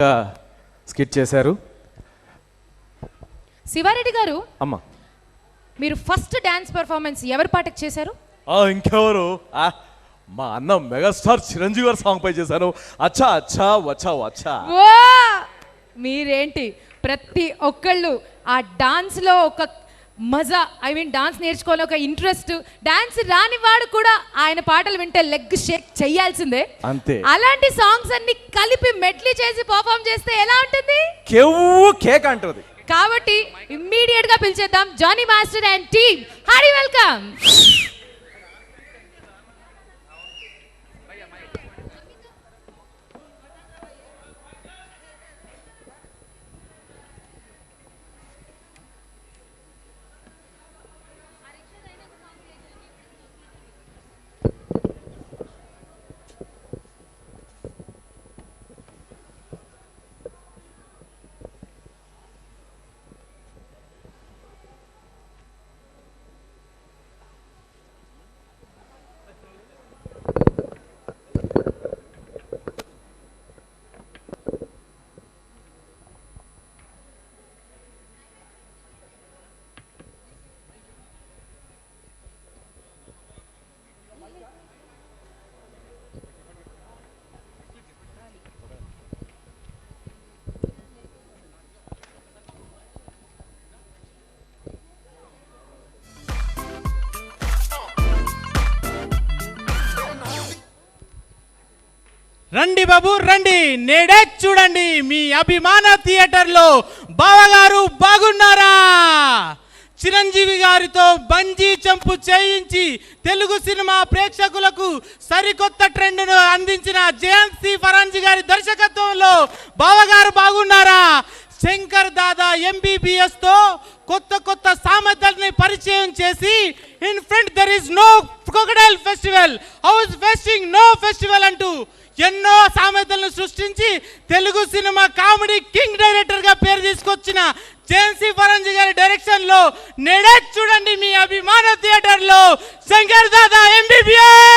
Skit చేశారు. శివారెడ్డి గారు, అమ్మా మీరు ఫస్ట్ డాన్స్ పర్ఫార్మెన్స్ ఎవరి పాటకు చేశారు? ఇంకెవరు, మా అన్న మెగాస్టార్ చిరంజీవి గారు సాంగ్ పై చేశాను. అచ్చా అచ్చా వచ్చా వచ్చా. మీరేంటి ప్రతి ఒక్కళ్ళు ఆ డాన్స్ లో ఒక మజా, డాన్స్ నేర్చుకోవాలి ఒక ఇంట్రెస్ట్. డాన్స్ రాని వాడు కూడా ఆయన పాటలు వింటే లెగ్ షేక్ చెయ్యాల్సిందే. అంతే. అలాంటి సాంగ్స్ అన్ని కలిపి మెడ్లీ చేసి పర్ఫామ్ చేస్తే ఎలా ఉంటుంది? కేక్ అంటుంది. కాబట్టి ఇమ్మీడియట్ గా పిలిచేద్దాం Jani master and team. Hearty welcome. రండి బాబు రండి, నేడే చూడండి మీ అభిమాన థియేటర్లో బావగారు బాగున్నారా? చిరంజీవి గారితో బంజీ జంప్ చేయించి తెలుగు సినిమా ప్రేక్షకులకు సరికొత్త ట్రెండ్ను అందించిన జయంతి ఫరాంజీ గారి దర్శకత్వంలో బావగారు బాగున్నారా? శంకర్ దాదా MBBS తో కొత్త కొత్త సామెతల్ని పరిచయం చేసి in front there is no crocodile festival, house feasting no festival అంటూ ఎన్నో సామెతలను సృష్టించి Telugu cinema comedy king director గా పేరు తీసుకొచ్చిన జయంతి ఫరాంజీ గారి డైరెక్షన్ లో నేడే చూడండి మీ అభిమాన థియేటర్ లో శంకర్ దాదా MBBS.